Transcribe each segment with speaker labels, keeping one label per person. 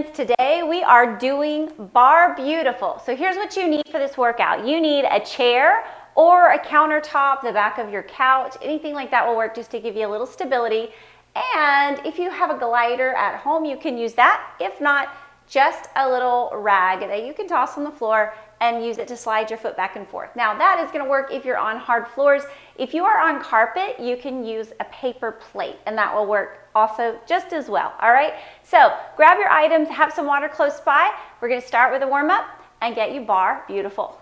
Speaker 1: friends. Today we are doing Bar Beautiful. So here's what you need for this workout. You need a chair or a countertop, the back of your couch, anything like that will work just to give you a little stability. And if you have a glider at home, you can use that. If not, just a little rag that you can toss on the floor and use it to slide your foot back and forth. Now that is gonna work if you're on hard floors. If you are on carpet, you can use a paper plate and that will work also just as well, all right? So grab your items, have some water close by. We're gonna start with a warm up and get you Bar Beautiful.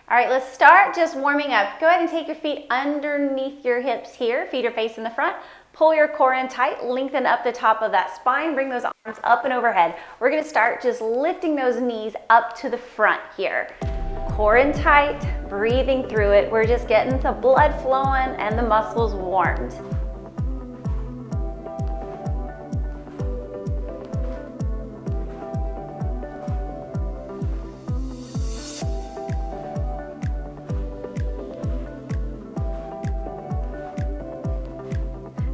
Speaker 1: All right, let's start just warming up. Go ahead and take your feet underneath your hips here. Feet are facing the front. Pull your core in tight, lengthen up the top of that spine, bring those arms up and overhead. We're gonna start just lifting those knees up to the front here. Core in tight, breathing through it. We're just getting the blood flowing and the muscles warmed.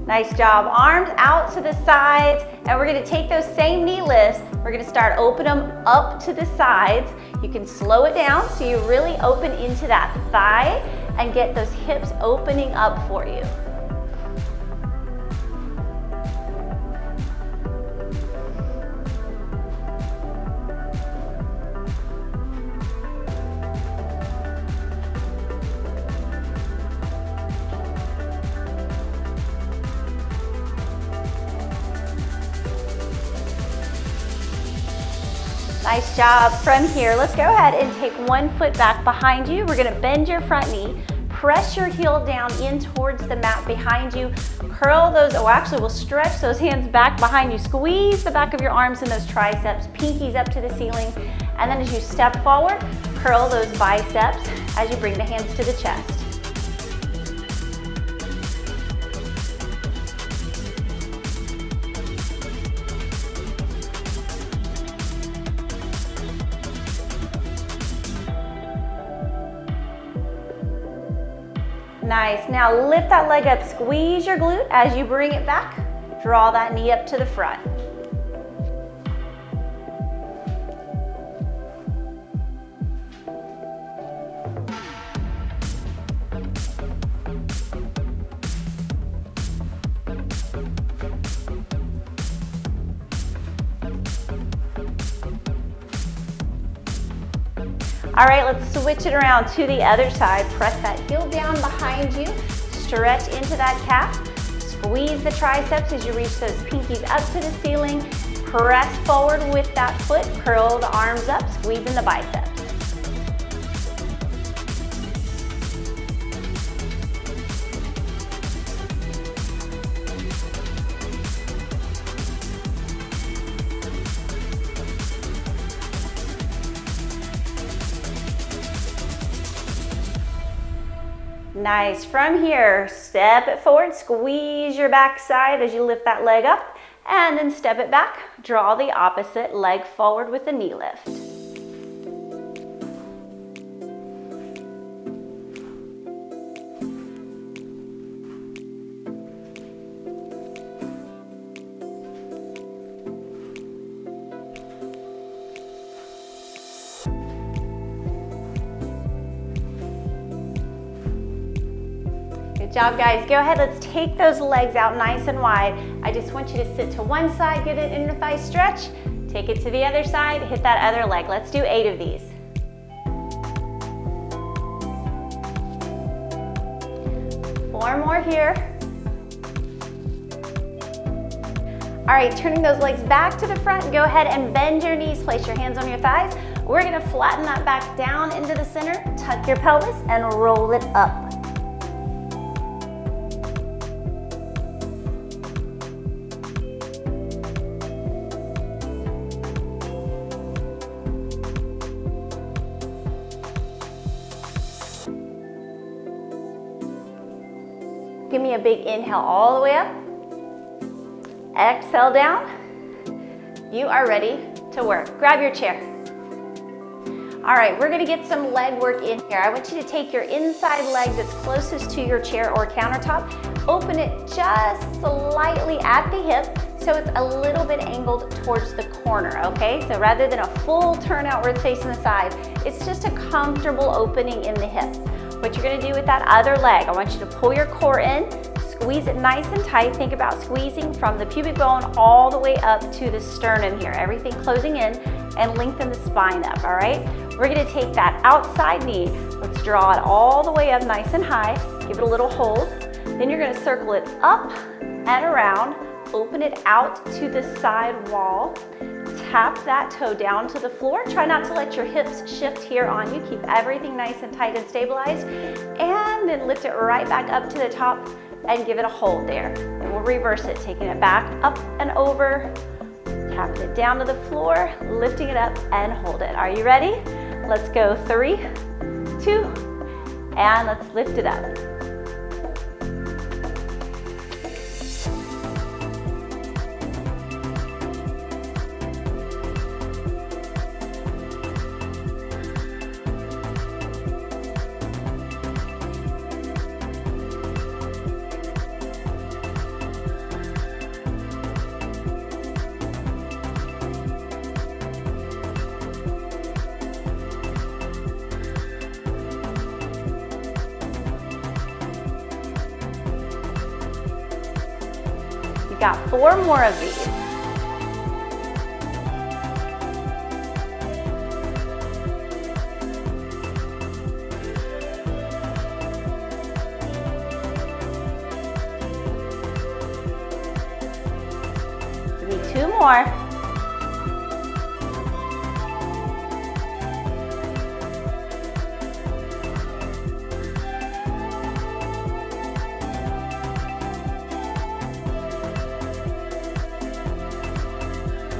Speaker 1: Nice job. Arms out to the sides, and we're gonna take those same knee lifts. We're gonna start open them up to the sides. You can slow it down so you really open into that thigh and get those hips opening up for you. Nice job. From here, let's go ahead and take one foot back behind you. We're gonna bend your front knee, press your heel down in towards the mat behind you, curl those, actually we'll stretch those hands back behind you, squeeze the back of your arms and those triceps, pinkies up to the ceiling, and then as you step forward, curl those biceps as you bring the hands to the chest. Nice. Now lift that leg up, squeeze your glute as you bring it back. Draw that knee up to the front. All right, let's switch it around to the other side. Press that heel down behind you. Stretch into that calf. Squeeze the triceps as you reach those pinkies up to the ceiling. Press forward with that foot. Curl the arms up, squeezing the biceps. Nice. From here, step it forward, squeeze your backside as you lift that leg up, and then step it back. Draw the opposite leg forward with a knee lift. Good job, guys. Go ahead, let's take those legs out nice and wide. I just want you to sit to one side, get an inner thigh stretch, take it to the other side, hit that other leg. Let's do 8 of these. Four more here. All right, turning those legs back to the front, go ahead and bend your knees, place your hands on your thighs. We're gonna flatten that back down into the center, tuck your pelvis, and roll it up. Give me a big inhale all the way up. Exhale down. You are ready to work. Grab your chair. All right, we're gonna get some leg work in here. I want you to take your inside leg that's closest to your chair or countertop, open it just slightly at the hip so it's a little bit angled towards the corner, okay? So rather than a full turnout where it's facing the side, it's just a comfortable opening in the hips. What you're gonna do with that other leg, I want you to pull your core in, squeeze it nice and tight. Think about squeezing from the pubic bone all the way up to the sternum here. Everything closing in, and lengthen the spine up, all right? We're gonna take that outside knee. Let's draw it all the way up nice and high. Give it a little hold. Then you're gonna circle it up and around. Open it out to the side wall. Tap that toe down to the floor. Try not to let your hips shift here on you. Keep everything nice and tight and stabilized. And then lift it right back up to the top and give it a hold there. And we'll reverse it, taking it back up and over, tapping it down to the floor, lifting it up and hold it. Are you ready? Let's go 3, 2, and let's lift it up. Got 4 more of these. Give me 2 more.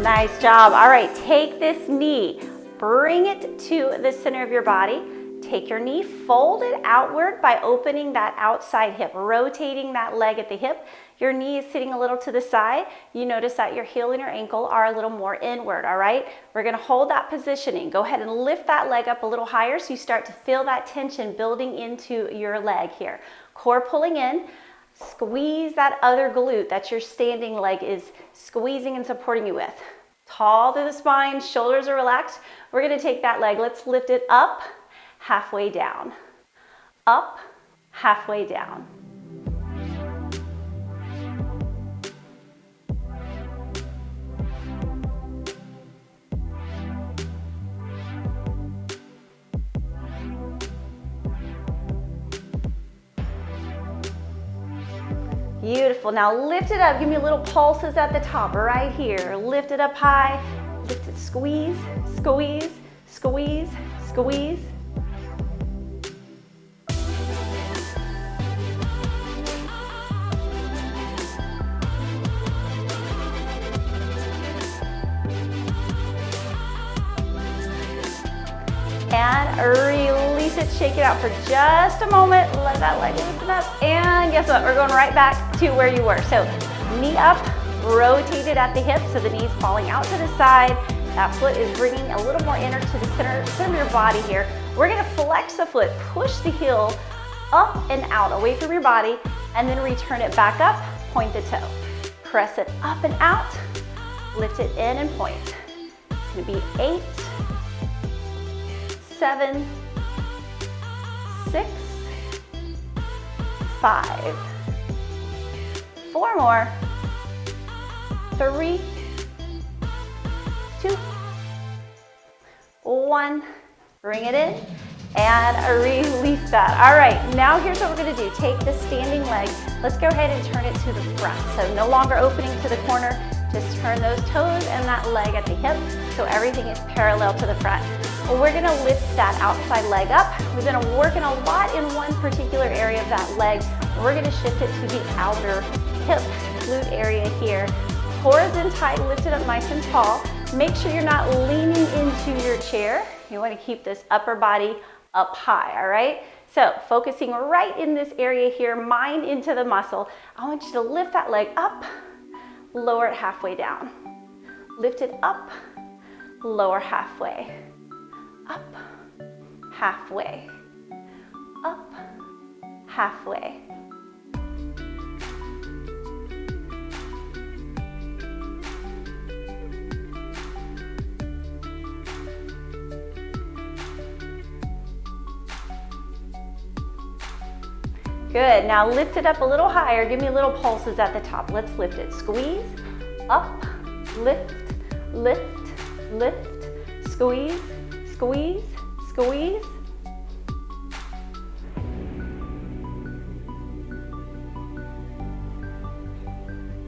Speaker 1: Nice job. All right, take this knee, bring it to the center of your body. Take your knee, fold it outward by opening that outside hip, rotating that leg at the hip. Your knee is sitting a little to the side. You notice that your heel and your ankle are a little more inward, all right? We're gonna hold that positioning. Go ahead and lift that leg up a little higher so you start to feel that tension building into your leg here. Core pulling in. Squeeze that other glute that your standing leg is squeezing and supporting you with. Tall through the spine, shoulders are relaxed. We're gonna take that leg, let's lift it up, halfway down. Up, halfway down. Beautiful. Now lift it up. Give me little pulses at the top right here. Lift it up high. Lift it. Squeeze, squeeze, squeeze, squeeze. And release it, shake it out for just a moment. Let that leg loosen up. And guess what? We're going right back to where you were. So knee up, rotated at the hip, so the knee's falling out to the side. That foot is bringing a little more inner to the center of your body here. We're gonna flex the foot, push the heel up and out, away from your body, and then return it back up, point the toe. Press it up and out, lift it in and point. It's gonna be 8, 7, 6, 5, 4 more, 3, 2, 1, bring it in and release that. All right, now here's what we're gonna do. Take the standing leg, let's go ahead and turn it to the front. So no longer opening to the corner, just turn those toes and that leg at the hip so everything is parallel to the front. Well, we're gonna lift that outside leg up. We've been working a lot in one particular area of that leg. We're gonna shift it to the outer hip, glute area here. Core is in tight, lift it up nice and tall. Make sure you're not leaning into your chair. You wanna keep this upper body up high, all right? So focusing right in this area here, mind into the muscle. I want you to lift that leg up, lower it halfway down. Lift it up, lower halfway. Up, halfway, up, halfway. Good, now lift it up a little higher. Give me little pulses at the top. Let's lift it. Squeeze, up, lift, lift, lift, squeeze, squeeze, squeeze.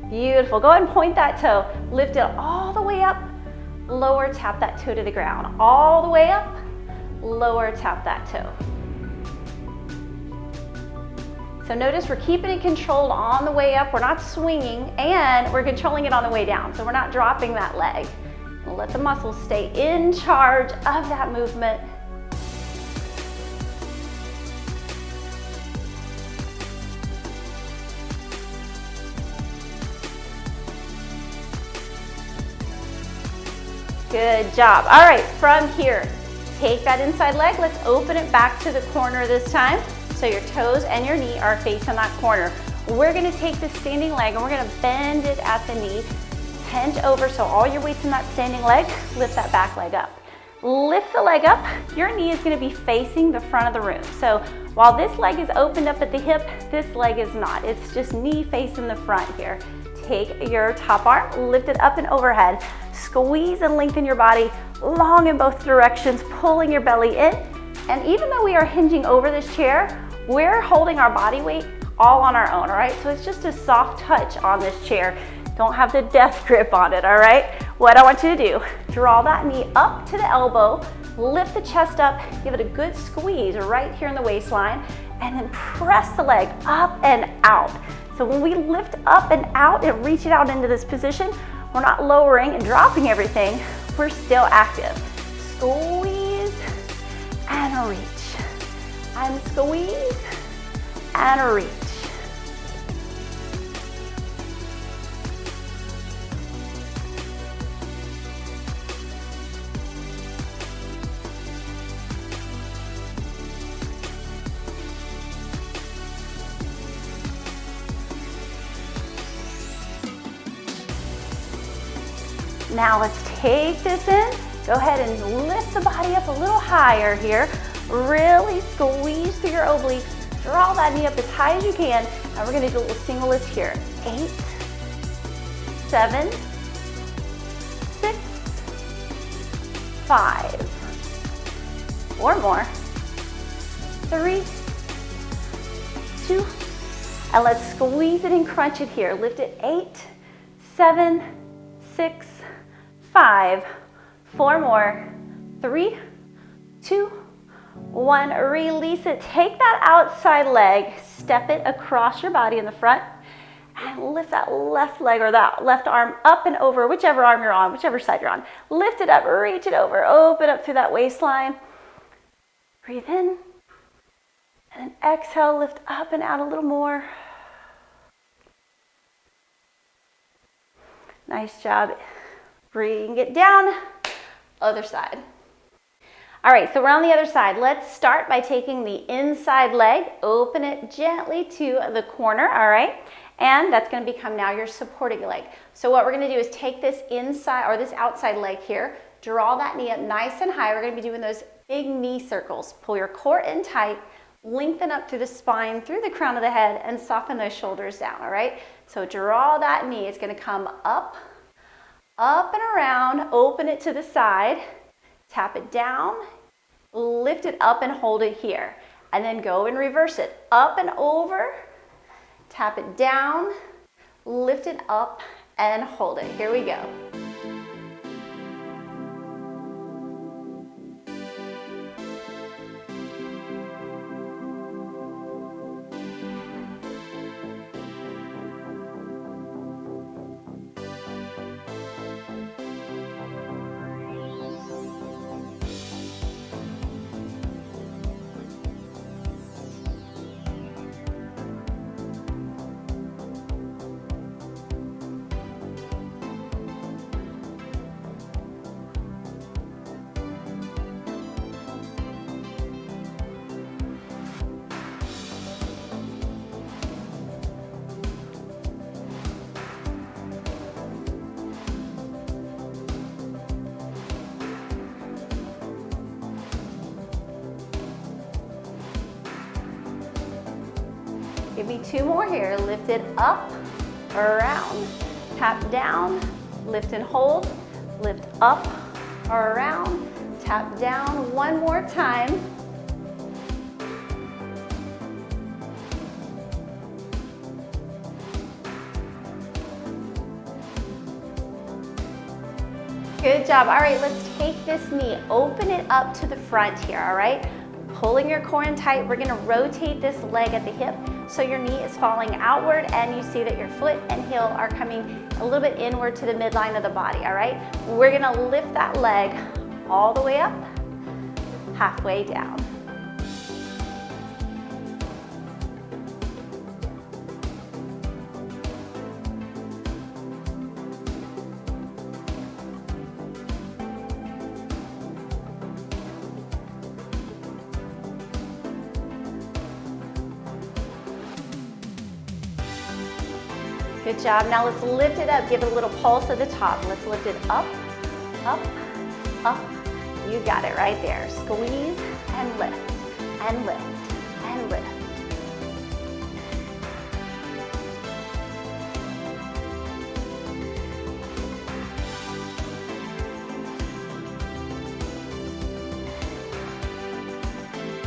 Speaker 1: Beautiful, go ahead and point that toe. Lift it all the way up, lower, tap that toe to the ground. All the way up, lower, tap that toe. So notice we're keeping it controlled on the way up, we're not swinging, and we're controlling it on the way down, so we're not dropping that leg. We'll let the muscles stay in charge of that movement. Good job. All right, from here, take that inside leg, let's open it back to the corner this time. So your toes and your knee are facing that corner. We're gonna take this standing leg and we're gonna bend it at the knee, bend over so all your weight's in that standing leg, lift that back leg up. Lift the leg up, your knee is gonna be facing the front of the room. So while this leg is opened up at the hip, this leg is not. It's just knee facing the front here. Take your top arm, lift it up and overhead. Squeeze and lengthen your body long in both directions, pulling your belly in. And even though we are hinging over this chair, we're holding our body weight all on our own, all right? So it's just a soft touch on this chair. Don't have the death grip on it, all right? What I want you to do, draw that knee up to the elbow, lift the chest up, give it a good squeeze right here in the waistline, and then press the leg up and out. So when we lift up and out and reach it out into this position, we're not lowering and dropping everything, we're still active. Squeeze and reach. And squeeze and reach. Now let's take this in. Go ahead and lift the body up a little higher here. Really squeeze through your obliques. Draw that knee up as high as you can. And we're gonna do a little single lift here. 8, 7, 6, 5. 4 more. 3, 2. And let's squeeze it and crunch it here. Lift it. 8, 7, 6, 5. 4 more. 3, 2, 1, release it. Take that outside leg, step it across your body in the front, and lift that left leg or that left arm up and over, whichever arm you're on, whichever side you're on. Lift it up, reach it over, open up through that waistline. Breathe in, and then exhale, lift up and out a little more. Nice job. Bring it down, other side. All right, so we're on the other side. Let's start by taking the inside leg, open it gently to the corner, all right? And that's gonna become now your supporting leg. So what we're gonna do is take this inside or this outside leg here, draw that knee up nice and high. We're gonna be doing those big knee circles. Pull your core in tight, lengthen up through the spine, through the crown of the head, and soften those shoulders down, all right? So draw that knee. It's gonna come up, up and around, open it to the side. Tap it down, lift it up and hold it here. And then go and reverse it. Up and over, tap it down, lift it up and hold it. Here we go. Give me 2 more here. Lift it up, around, tap down, lift and hold, lift up, around, tap down. 1 more time. Good job. All right, let's take this knee, open it up to the front here, all right? Pulling your core in tight, we're gonna rotate this leg at the hip so your knee is falling outward and you see that your foot and heel are coming a little bit inward to the midline of the body, all right? We're gonna lift that leg all the way up, halfway down. Good job. Now let's lift it up. Give it a little pulse at the top. Let's lift it up, up, up. You got it right there. Squeeze and lift, and lift, and lift.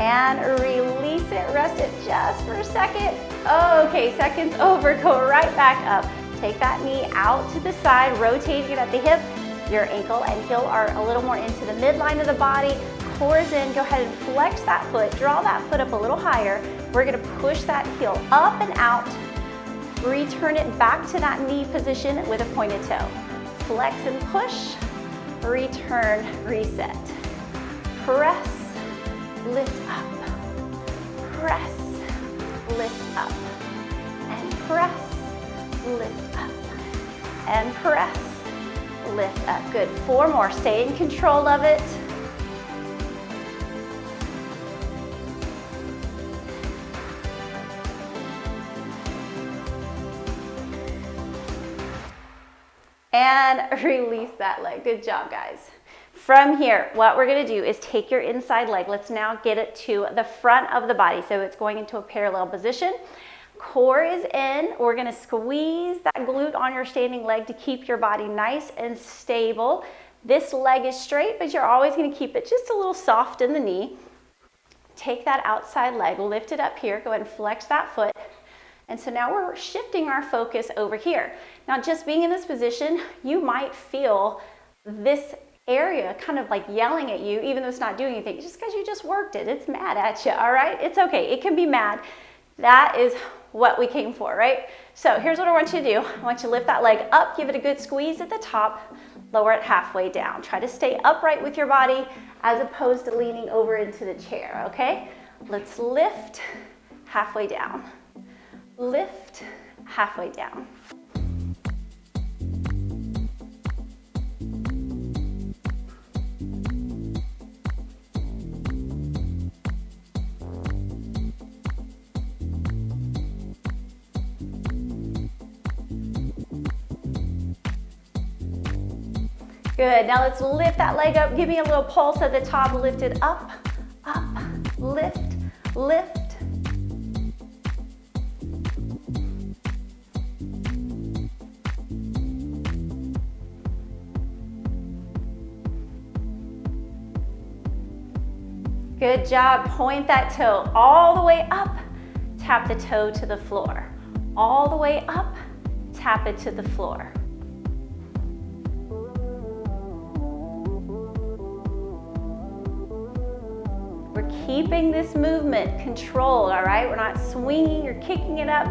Speaker 1: And release it. Rest it just for a second. Okay, seconds over. Go right back up. Take that knee out to the side, rotating it at the hip. Your ankle and heel are a little more into the midline of the body. Core is in. Go ahead and flex that foot. Draw that foot up a little higher. We're going to push that heel up and out. Return it back to that knee position with a pointed toe. Flex and push. Return, reset. Press. Lift up, press, lift up, and press, lift up, and press, lift up. Good. 4 more. Stay in control of it. And release that leg. Good job, guys. From here, what we're gonna do is take your inside leg. Let's now get it to the front of the body. So it's going into a parallel position. Core is in. We're gonna squeeze that glute on your standing leg to keep your body nice and stable. This leg is straight, but you're always gonna keep it just a little soft in the knee. Take that outside leg, lift it up here. Go ahead and flex that foot. And so now we're shifting our focus over here. Now, just being in this position, you might feel this area kind of like yelling at you, even though it's not doing anything, just because you just worked it. It's mad at you, all right? It's okay. It can be mad. That is what we came for, right? So here's what I want you to do. I want you to lift that leg up, give it a good squeeze at the top, lower it halfway down. Try to stay upright with your body as opposed to leaning over into the chair, okay? Let's lift halfway down. Lift halfway down. Good. Now let's lift that leg up. Give me a little pulse at the top. Lift it up, up, lift, lift. Good job. Point that toe all the way up. Tap the toe to the floor. All the way up. Tap it to the floor. We're keeping this movement controlled, all right? We're not swinging or kicking it up.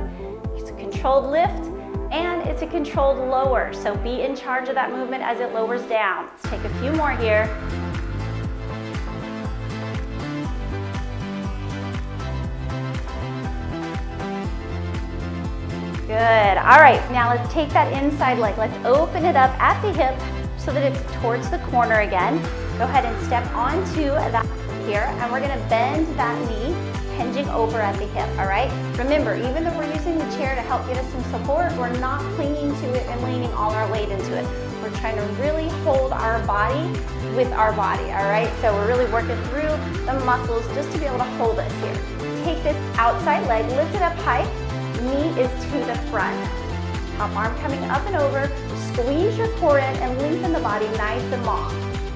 Speaker 1: It's a controlled lift and it's a controlled lower. So be in charge of that movement as it lowers down. Let's take a few more here. Good. All right, now let's take that inside leg. Let's open it up at the hip so that it's towards the corner again. Go ahead and step onto that here, and we're gonna bend that knee, hinging over at the hip, all right? Remember, even though we're using the chair to help get us some support, we're not clinging to it and leaning all our weight into it. We're trying to really hold our body with our body, all right? So we're really working through the muscles just to be able to hold us here. Take this outside leg, lift it up high, knee is to the front. Top arm coming up and over. Squeeze your core in and lengthen the body nice and long.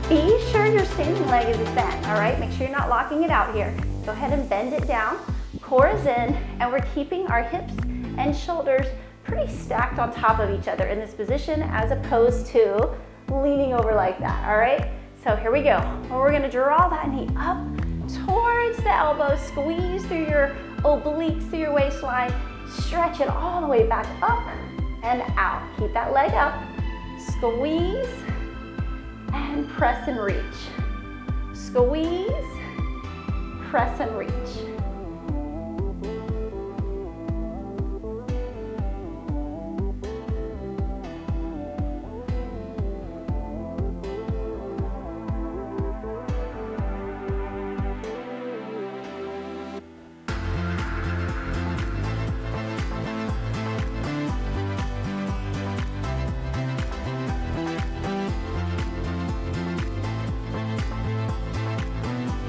Speaker 1: Be sure your standing leg is bent, all right? Make sure you're not locking it out here. Go ahead and bend it down. Core is in, and we're keeping our hips and shoulders pretty stacked on top of each other in this position as opposed to leaning over like that, all right? So here we go. We're gonna draw that knee up towards the elbow, squeeze through your obliques, through your waistline, stretch it all the way back up and out. Keep that leg up, squeeze, and press and reach. Squeeze, press and reach.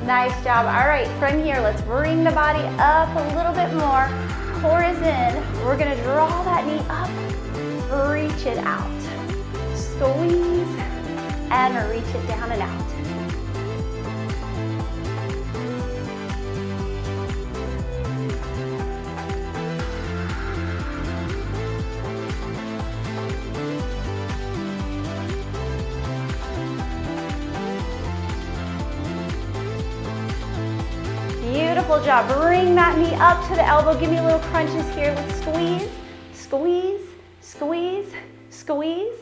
Speaker 1: Nice job. All right, from here, let's bring the body up a little bit more. Core is in. We're gonna draw that knee up, reach it out. Squeeze, and reach it down and out. Beautiful job. Bring that knee up to the elbow. Give me a little crunches here. Let's squeeze, squeeze, squeeze, squeeze.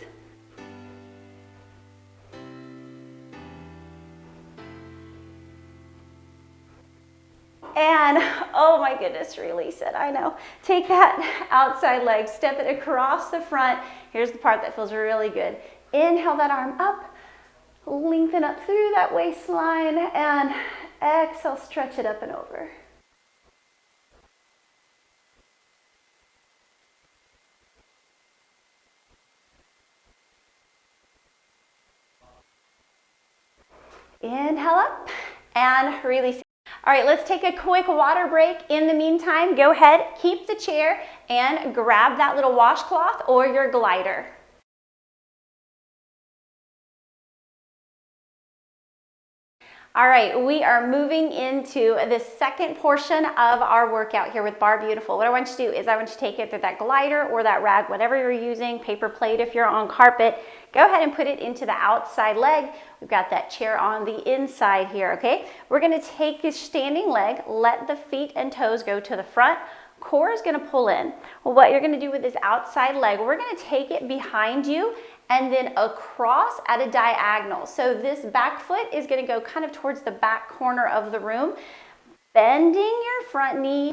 Speaker 1: And oh my goodness, release it. I know. Take that outside leg, step it across the front. Here's the part that feels really good. Inhale that arm up, lengthen up through that waistline, and exhale, stretch it up and over. Inhale up and release. All right, let's take a quick water break. In the meantime, go ahead, keep the chair and grab that little washcloth or your glider. All right, we are moving into the second portion of our workout here with Barre Beautiful. What I want you to do is I want you to take it through that glider or that rag, whatever you're using, paper plate if you're on carpet. Go ahead and put it into the outside leg. We've got that chair on the inside here, okay? We're gonna take this standing leg, let the feet and toes go to the front. Core is gonna pull in. Well, what you're gonna do with this outside leg, we're gonna take it behind you and then across at a diagonal. So this back foot is gonna go kind of towards the back corner of the room, bending your front knee,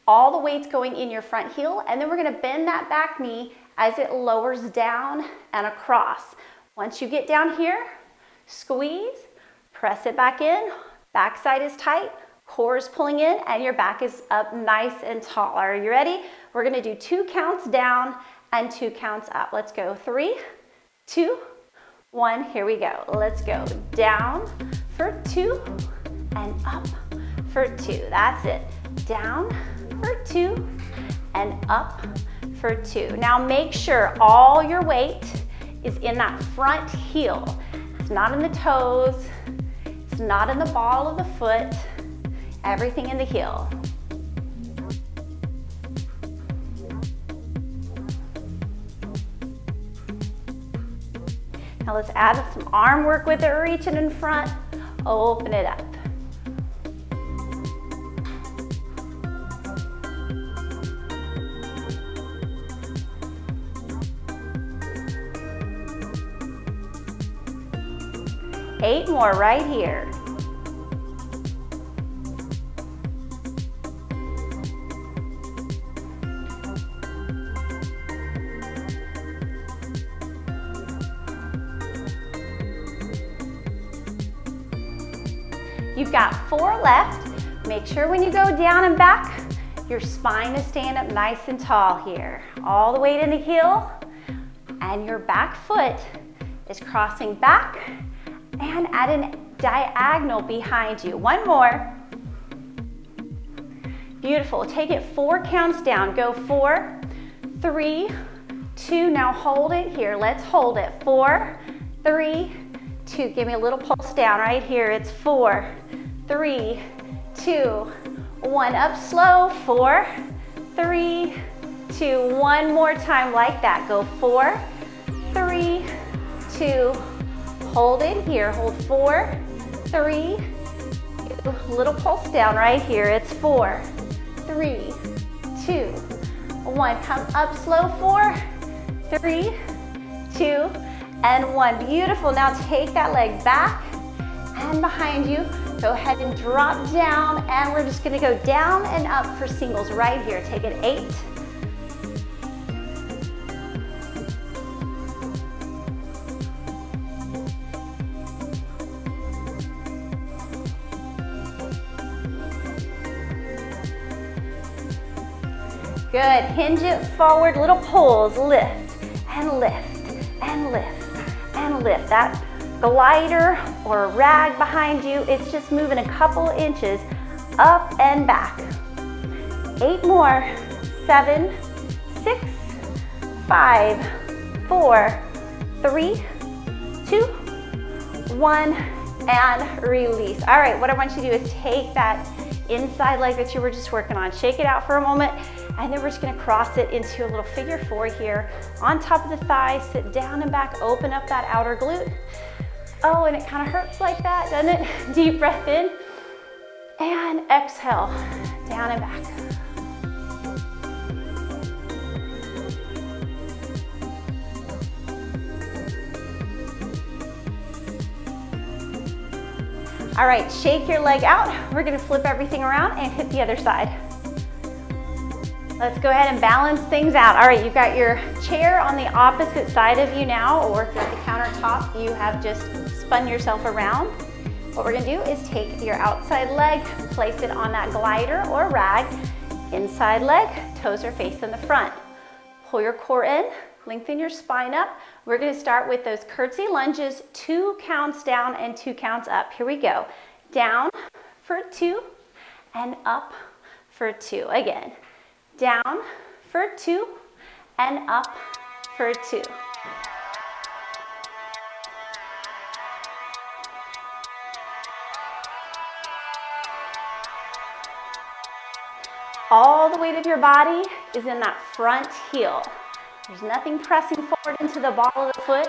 Speaker 1: all the weight's going in your front heel, and then we're gonna bend that back knee as it lowers down and across. Once you get down here, squeeze, press it back in, backside is tight, core is pulling in, and your back is up nice and tall. Are you ready? We're gonna do 2 counts down and 2 counts up. Let's go 3, 2, 1, here we go. Let's go down for 2 and up for 2. That's it. Down for 2 and up for 2. Now make sure all your weight is in that front heel. It's not in the toes. It's not in the ball of the foot. Everything in the heel. Now let's add some arm work with it, reaching in front, open it up. Eight more right here. You've got 4 left. Make sure when you go down and back, your spine is staying up nice and tall here. All the weight in the heel, and your back foot is crossing back and at a diagonal behind you. 1 more. Beautiful. Take it 4 counts down. Go 4, 3, 2. Now hold it here. Let's hold it. 4, 3, 2. Give me a little pulse down right here. It's 4, 3, 2, 1. Up slow. 4, 3, 2. One more time like that. Go 4, 3, 2. Hold it here. Hold 4, 3, 2. Little pulse down right here. It's 4, 3, 2, 1. Come up slow. 4, 3, 2, and 1. Beautiful. Now take that leg back and behind you. Go ahead and drop down, and we're just going to go down and up for singles right here. Take it 8, 'Good. Hinge it forward, little pulls. Lift and lift and lift and lift. That glider or rag behind you, it's just moving a couple inches up and back. 8 more. 7, 6, 5, 4, 3, 2, 1, and release. All right, what I want you to do is take that inside leg that you were just working on, shake it out for a moment, and then we're just gonna cross it into a little figure 4 here. On top of the thigh, sit down and back, open up that outer glute. Oh, and it kind of hurts like that, doesn't it? Deep breath in, and exhale, down and back. All right, shake your leg out. We're gonna flip everything around and hit the other side. Let's go ahead and balance things out. All right, you've got your chair on the opposite side of you now, or if you're at the countertop, you have just spun yourself around. What we're gonna do is take your outside leg, place it on that glider or rag, inside leg, toes are facing the front. Pull your core in, lengthen your spine up. We're gonna start with those curtsy lunges, 2 counts down and 2 counts up. Here we go. Down for 2 and up for 2. Again, down for 2 and up for 2. All the weight of your body is in that front heel. There's nothing pressing forward into the ball of the foot,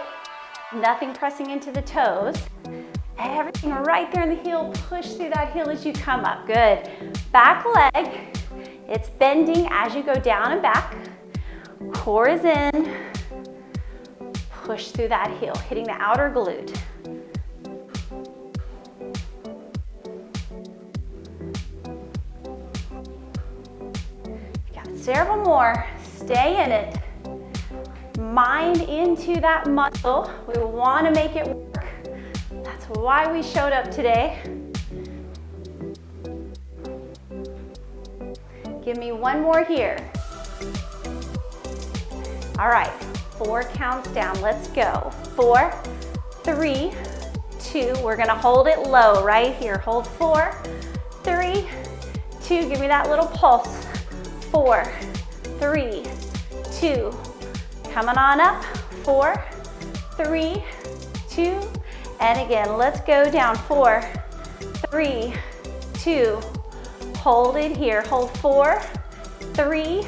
Speaker 1: nothing pressing into the toes. Everything right there in the heel, push through that heel as you come up. Good. Back leg, it's bending as you go down and back. Core is in. Push through that heel, hitting the outer glute. Got several more. Stay in it. Mind into that muscle. We want to make it work. That's why we showed up today. Give me one more here. All right, 4 counts down. Let's go. 4, 3, 2. We're gonna hold it low right here. Hold 4, 3, 2. Give me that little pulse. 4, 3, 2. Coming on up. 4, 3, 2. And again, let's go down. 4, 3, 2. Hold it here. Hold 4, 3,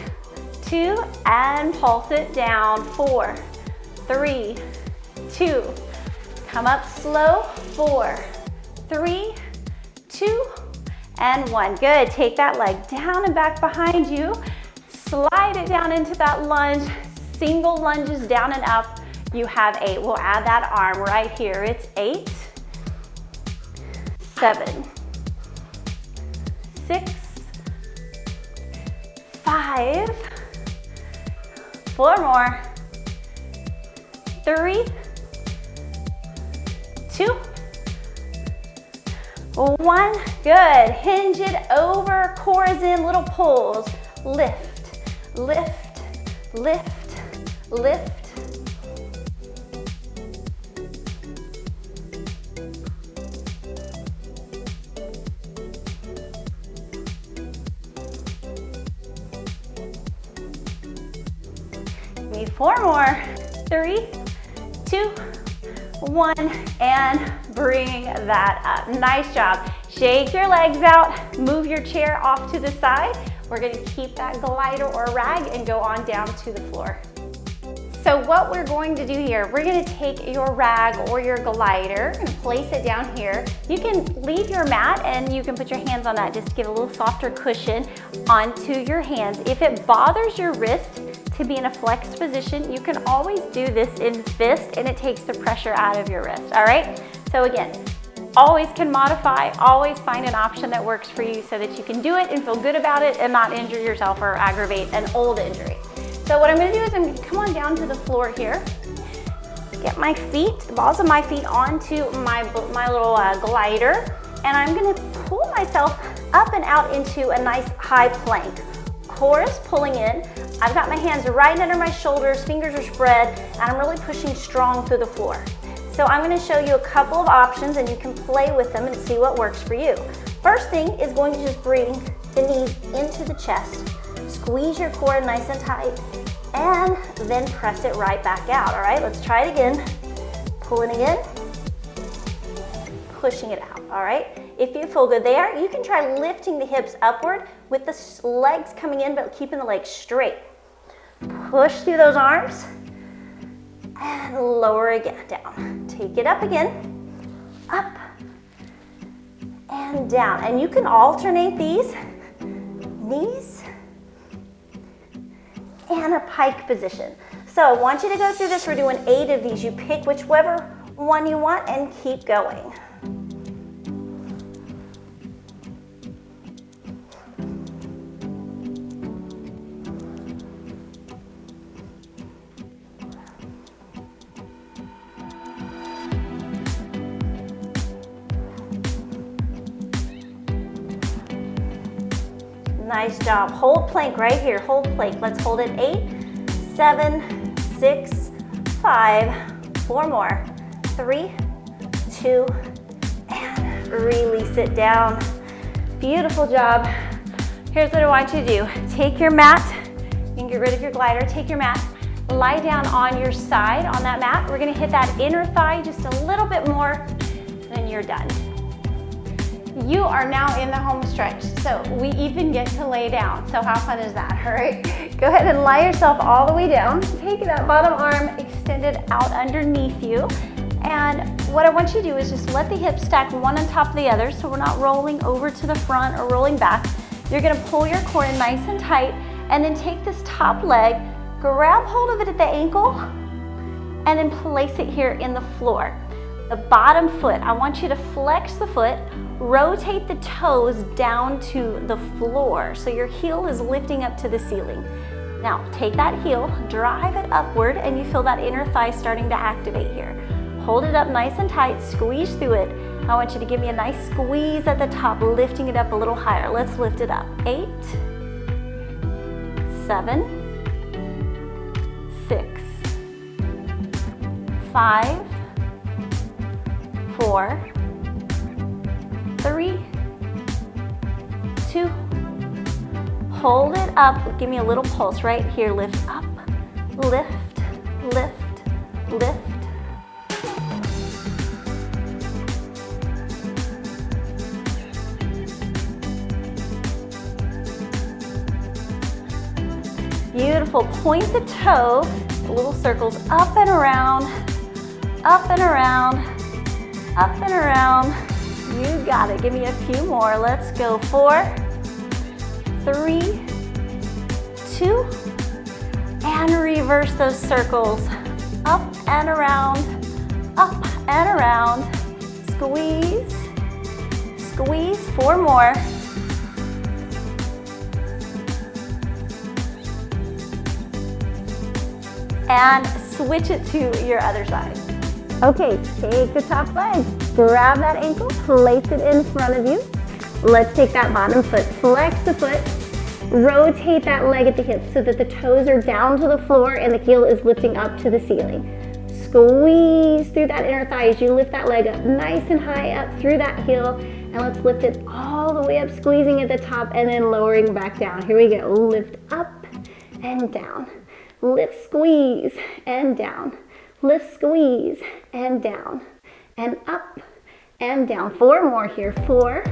Speaker 1: 2, and pulse it down. 4, 3, 2. Come up slow. 4, 3, 2, and 1. Good. Take that leg down and back behind you. Slide it down into that lunge. Single lunges down and up. You have 8. We'll add that arm right here. It's 8, 7, 6, 5, 4 more, 3, 2, 1. Good. Hinge it over, core is in, little pulls. Lift, lift, lift, lift. me 4 more. 3, 2, 1, and bring that up. Nice job. Shake your legs out, move your chair off to the side. We're gonna keep that glider or rag and go on down to the floor. So what we're going to do here, we're gonna take your rag or your glider and place it down here. You can leave your mat and you can put your hands on that just to give a little softer cushion onto your hands. If it bothers your wrist to be in a flexed position, you can always do this in fist and it takes the pressure out of your wrist, all right? So again, always can modify, always find an option that works for you so that you can do it and feel good about it and not injure yourself or aggravate an old injury. So what I'm gonna do is I'm gonna come on down to the floor here, get my feet, the balls of my feet onto my little glider, and I'm gonna pull myself up and out into a nice high plank. Core is pulling in. I've got my hands right under my shoulders, fingers are spread, and I'm really pushing strong through the floor. So I'm gonna show you a couple of options and you can play with them and see what works for you. First thing is going to just bring the knees into the chest. Squeeze your core nice and tight, and then press it right back out, all right? Let's try it again. Pulling it in, pushing it out, all right? If you feel good there, you can try lifting the hips upward with the legs coming in, but keeping the legs straight. Push through those arms, and lower again, down. Take it up again, up, and down. And you can alternate these, knees, and a pike position. So I want you to go through this. We're doing 8 of these. You pick whichever one you want and keep going. Nice job. Hold plank right here. Hold plank. Let's hold it. 8, 7, 6, 5, 4 more. 3, 2, and release it down. Beautiful job. Here's what I want you to do. Take your mat. You can get rid of your glider. Take your mat. Lie down on your side on that mat. We're going to hit that inner thigh just a little bit more, then you're done. You are now in the home stretch, so we even get to lay down. So how fun is that, all right? Go ahead and lie yourself all the way down. Take that bottom arm extended out underneath you. And what I want you to do is just let the hips stack one on top of the other so we're not rolling over to the front or rolling back. You're gonna pull your core in nice and tight and then take this top leg, grab hold of it at the ankle, and then place it here in the floor. The bottom foot, I want you to flex the foot, rotate the toes down to the floor so your heel is lifting up to the ceiling. Now take that heel, drive it upward, and you feel that inner thigh starting to activate here. Hold it up nice and tight, squeeze through it. I want you to give me a nice squeeze at the top, lifting it up a little higher. Let's lift it up. 8, 7, 6, 5, 4, 3, 2, hold it up. Give me a little pulse right here. Lift up, lift, lift, lift. Beautiful. Point the toe, little circles up and around, up and around, up and around. You got it. Give me a few more. Let's go. 4, 3, 2, and reverse those circles. Up and around, up and around. Squeeze, squeeze. 4 more. And switch it to your other side. Okay, take the top leg, grab that ankle, place it in front of you. Let's take that bottom foot, flex the foot, rotate that leg at the hip so that the toes are down to the floor and the heel is lifting up to the ceiling. Squeeze through that inner thigh as you lift that leg up nice and high up through that heel, and let's lift it all the way up, squeezing at the top and then lowering back down. Here we go, lift up and down. Lift, squeeze, and down. Lift, squeeze, and down. And up and down. 4 more here. 4,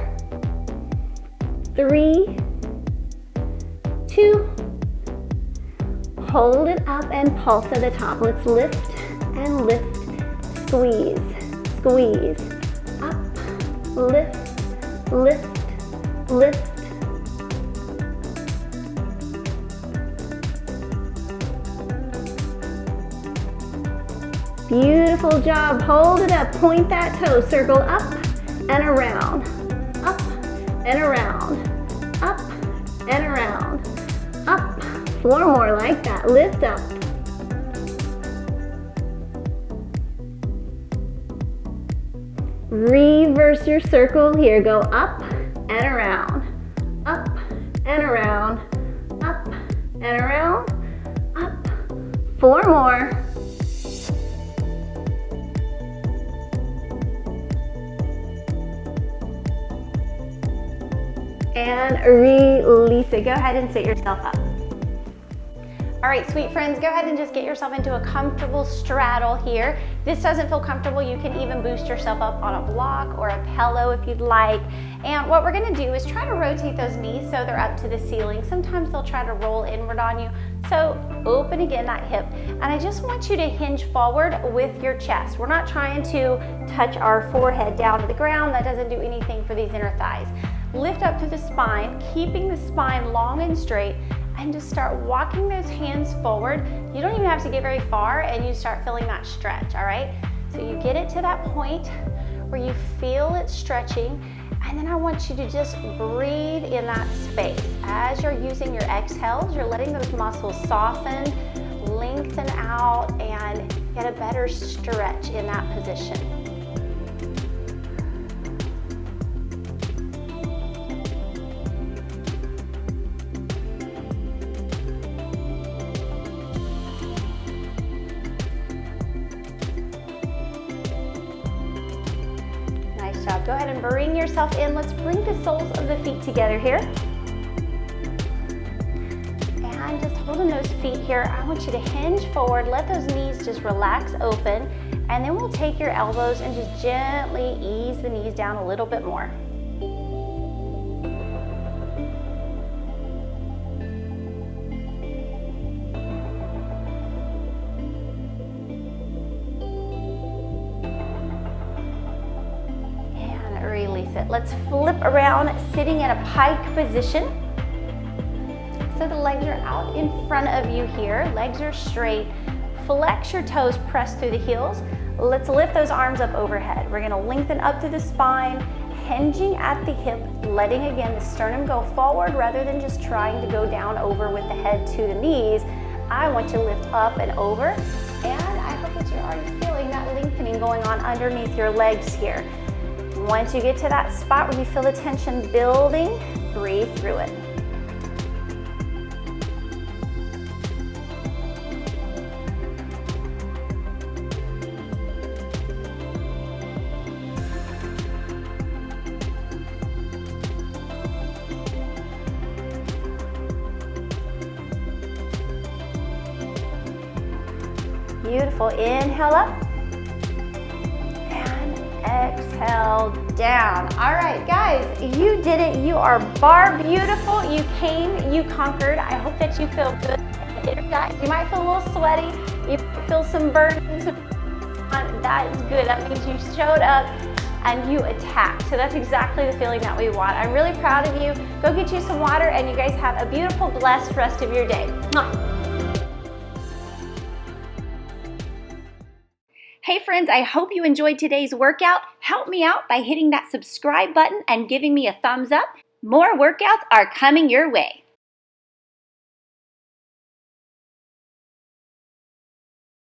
Speaker 1: 3, 2. Hold it up and pulse at the top. Let's lift and lift. Squeeze, squeeze. Up, lift, lift, lift. Beautiful job. Hold it up. Point that toe. Circle up and around. Up and around. Up and around. Up. 4 more like that. Lift up. Reverse your circle here. Go up and around. Up and around. Up and around. Up. 4 more. And release it. Go ahead and sit yourself up. All right, sweet friends, go ahead and just get yourself into a comfortable straddle here. If this doesn't feel comfortable, you can even boost yourself up on a block or a pillow if you'd like. And what we're gonna do is try to rotate those knees so they're up to the ceiling. Sometimes they'll try to roll inward on you. So open again that hip. And I just want you to hinge forward with your chest. We're not trying to touch our forehead down to the ground. That doesn't do anything for these inner thighs. Lift up through the spine, keeping the spine long and straight, and just start walking those hands forward. You don't even have to get very far and you start feeling that stretch, all right? So you get it to that point where you feel it stretching, and then I want you to just breathe in that space. As you're using your exhales, you're letting those muscles soften, lengthen out, and get a better stretch in that position. Go ahead and bring yourself in. Let's bring the soles of the feet together here. And just holding those feet here, I want you to hinge forward, let those knees just relax open, and then we'll take your elbows and just gently ease the knees down a little bit more. Let's flip around, sitting in a pike position. So the legs are out in front of you here. Legs are straight. Flex your toes, press through the heels. Let's lift those arms up overhead. We're gonna lengthen up through the spine, hinging at the hip, letting again the sternum go forward rather than just trying to go down over with the head to the knees. I want you to lift up and over. And I hope that you're already feeling that lengthening going on underneath your legs here. Once you get to that spot where you feel the tension building, breathe through it. Beautiful. Inhale up. Exhale down. All right, guys, you did it. You are bar beautiful. You came, you conquered. I hope that you feel good. You might feel a little sweaty. You might feel some burns. That is good. That means you showed up and you attacked. So that's exactly the feeling that we want. I'm really proud of you. Go get you some water, and you guys have a beautiful, blessed rest of your day. Mwah. Hey friends, I hope you enjoyed today's workout. Help me out by hitting that subscribe button and giving me a thumbs up. More workouts are coming your way.